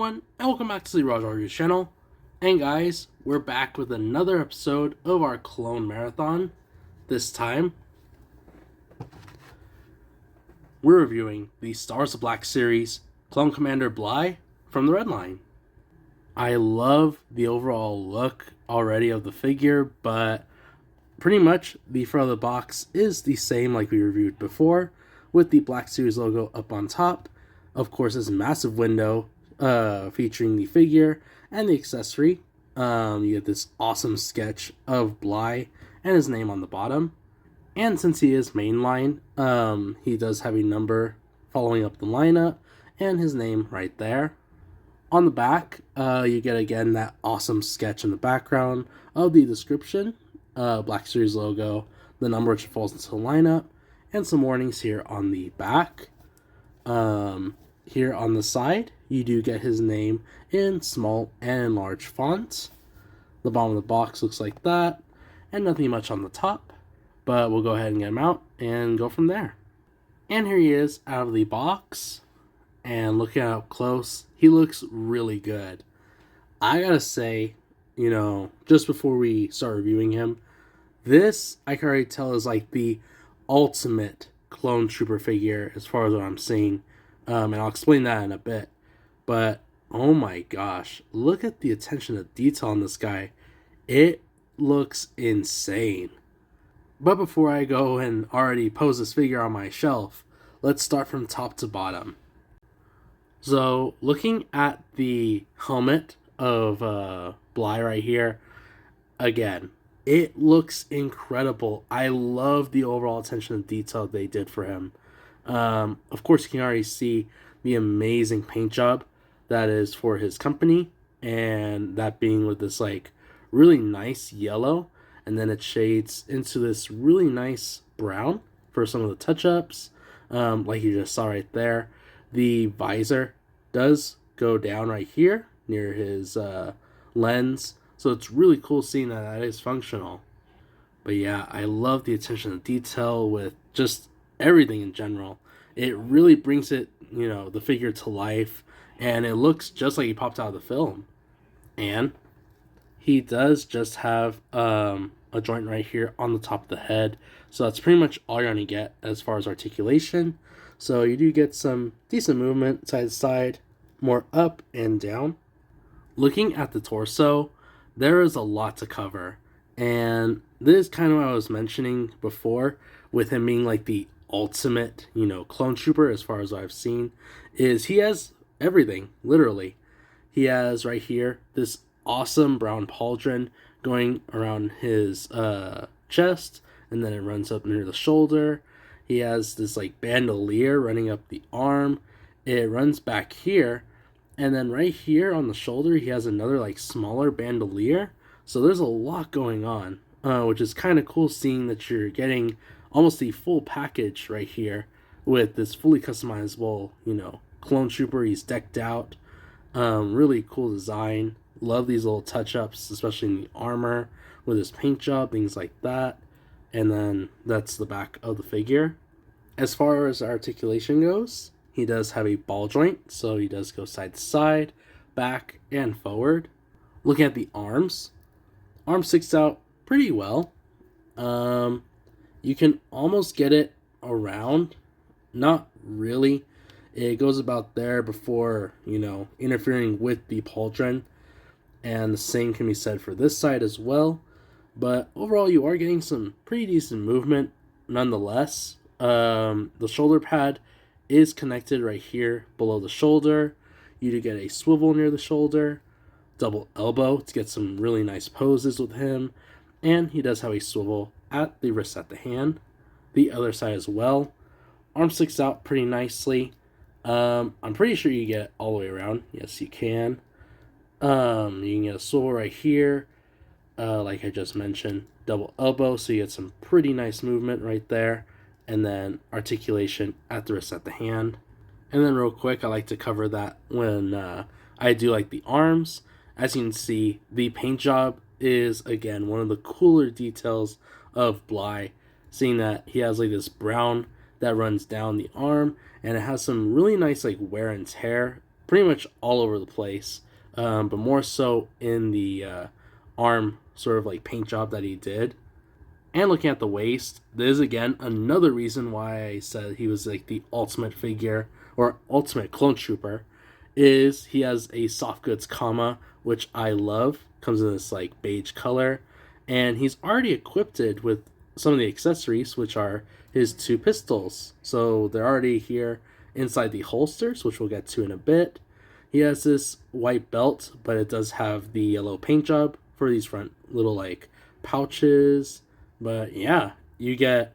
everyone, and welcome back to the Roger Reviews channel. And guys, we're back with another episode of our Clone Marathon. This time, we're reviewing the Stars of Black series, Clone Commander Bly from the Red Line. I love the overall look already of the figure, but pretty much the front of the box is the same like we reviewed before, with the Black Series logo up on top. Of course, this massive window featuring the figure and the accessory. You get this awesome sketch of Bly and his name on the bottom. And since he is mainline, he does have a number following up the lineup and his name right there. On the back, you get again that awesome sketch in the background of the description, Black Series logo, the number which falls into the lineup, and some warnings here on the back. Here on the side, you do get his name in small and large font. The bottom of the box looks like that, and nothing much on the top, but we'll go ahead and get him out and go from there. And here he is out of the box, and looking up close, he looks really good. I gotta say, just before we start reviewing him, this I can already tell is like the ultimate clone trooper figure as far as what I'm seeing. And I'll explain that in a bit. But, oh my gosh, look at the attention to detail on this guy. It looks insane. But before I go and already pose this figure on my shelf, let's start from top to bottom. So, looking at the helmet of Bly right here, again, it looks incredible. I love the overall attention to detail they did for him. Of course, you can already see the amazing paint job that is for his company, and that being with this like really nice yellow, and then it shades into this really nice brown for some of the touch-ups, like you just saw right there. The visor does go down right here near his lens, so it's really cool seeing that is functional. But yeah, I love the attention to detail with just everything in general. It really brings it, the figure to life, and it looks just like he popped out of the film. And he does just have a joint right here on the top of the head, so that's pretty much all you're going to get as far as articulation. So you do get some decent movement side to side, more up and down. Looking at the torso, there is a lot to cover, and this is kind of what I was mentioning before with him being like the ultimate, clone trooper as far as I've seen, is he has everything, literally. He has right here this awesome brown pauldron going around his chest, and then it runs up near the shoulder. He has this like bandolier running up the arm. It runs back here, and then right here on the shoulder he has another like smaller bandolier. So there's a lot going on, which is kind of cool seeing that you're getting almost the full package right here with this fully customizable, clone trooper. He's decked out. Really cool design. Love these little touch-ups, especially in the armor with his paint job, things like that. And then that's the back of the figure. As far as articulation goes, he does have a ball joint, so he does go side to side, back, and forward. Looking at the arms sticks out pretty well. You can almost get it around. Not really. It goes about there before, interfering with the pauldron. And the same can be said for this side as well. But overall, you are getting some pretty decent movement nonetheless. The shoulder pad is connected right here below the shoulder. You do get a swivel near the shoulder. Double elbow to get some really nice poses with him. And he does have a swivel at the wrist at the hand. The other side as well. Arm sticks out pretty nicely. I'm pretty sure you get it all the way around. Yes, you can. You can get a swivel right here. Like I just mentioned. Double elbow, so you get some pretty nice movement right there. And then articulation at the wrist at the hand. And then real quick, I like to cover that when I do like the arms. As you can see, the paint job is, again, one of the cooler details of Bly, seeing that he has like this brown that runs down the arm, and it has some really nice like wear and tear pretty much all over the place, but more so in the arm sort of like paint job that he did. And looking at the waist, this is again another reason why I said he was like the ultimate figure or ultimate clone trooper, is he has a soft goods comma, which I love. Comes in this like beige color, and he's already equipped with some of the accessories, which are his two pistols. So they're already here inside the holsters, which we'll get to in a bit. He has this white belt, but it does have the yellow paint job for these front little like pouches. But yeah, you get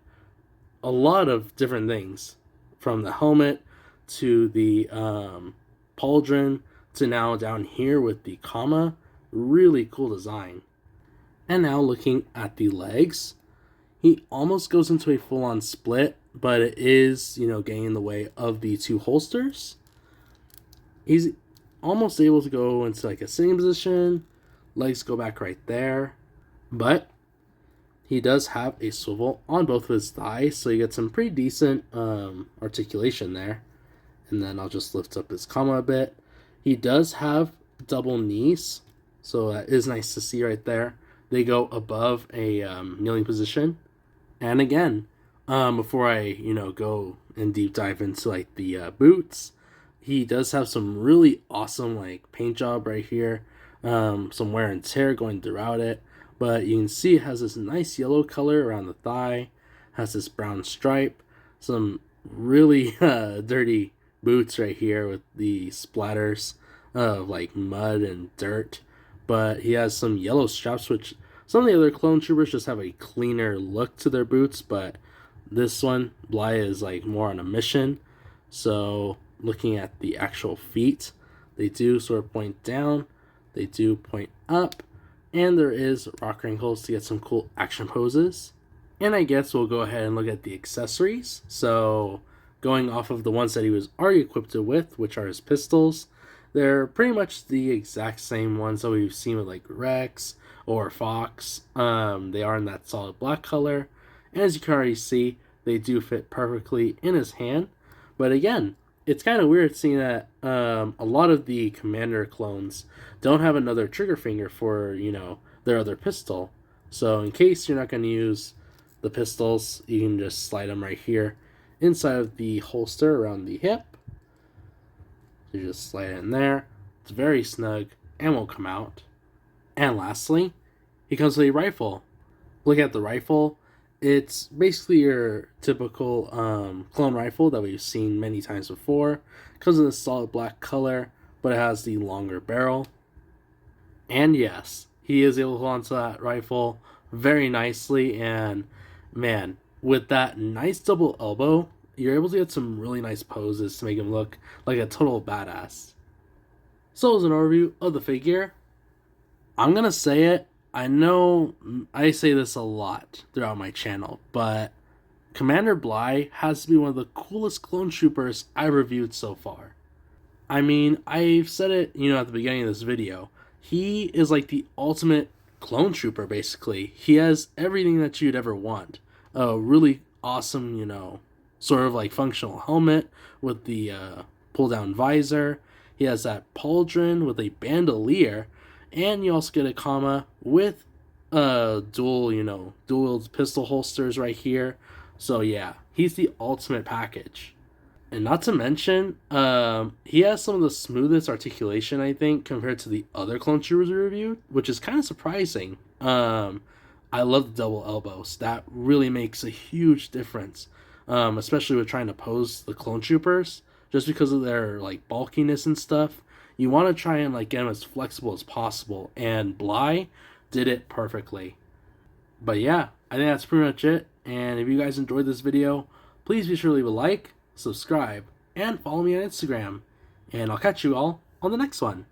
a lot of different things, from the helmet to the pauldron to now down here with the comma. Really cool design. And now looking at the legs, he almost goes into a full-on split, but it is, getting in the way of the two holsters. He's almost able to go into like a sitting position. Legs go back right there. But he does have a swivel on both of his thighs, so you get some pretty decent articulation there. And then I'll just lift up his comma a bit. He does have double knees, so that is nice to see right there. They go above a kneeling position. And again, before I go and deep dive into like the boots, he does have some really awesome like paint job right here. Some wear and tear going throughout it, but you can see it has this nice yellow color around the thigh, has this brown stripe, some really dirty boots right here with the splatters of like mud and dirt. But he has some yellow straps, which some of the other clone troopers just have a cleaner look to their boots, but this one, Bly, is like more on a mission. So looking at the actual feet, they do sort of point down, they do point up, and there is rock wrinkles to get some cool action poses. And I guess we'll go ahead and look at the accessories. So going off of the ones that he was already equipped with, which are his pistols, they're pretty much the exact same ones that we've seen with like Rex or Fox. They are in that solid black color. And as you can already see, they do fit perfectly in his hand. But again, it's kind of weird seeing that a lot of the Commander clones don't have another trigger finger for, their other pistol. So in case you're not going to use the pistols, you can just slide them right here inside of the holster around the hip. You just slide it in there. It's very snug and will come out. And lastly, he comes with a rifle. Look at the rifle. It's basically your typical clone rifle that we've seen many times before. It comes in a solid black color, but it has the longer barrel. And yes, he is able to hold onto that rifle very nicely. And man, with that nice double elbow, you're able to get some really nice poses to make him look like a total badass. So as an overview of the figure, I'm going to say it. I know I say this a lot throughout my channel, but Commander Bly has to be one of the coolest clone troopers I've reviewed so far. I mean, I've said it, at the beginning of this video. He is like the ultimate clone trooper, basically. He has everything that you'd ever want. A really awesome, sort of like functional helmet with the pull-down visor. He has that pauldron with a bandolier. And you also get a comma with dual pistol holsters right here. So yeah, he's the ultimate package. And not to mention, he has some of the smoothest articulation, I think, compared to the other clone troopers we reviewed, which is kind of surprising. I love the double elbows. That really makes a huge difference, especially with trying to pose the clone troopers, just because of their like bulkiness and stuff. You want to try and like get them as flexible as possible, and Bly did it perfectly. But yeah, I think that's pretty much it. And if you guys enjoyed this video, please be sure to leave a like, subscribe, and follow me on Instagram. And I'll catch you all on the next one.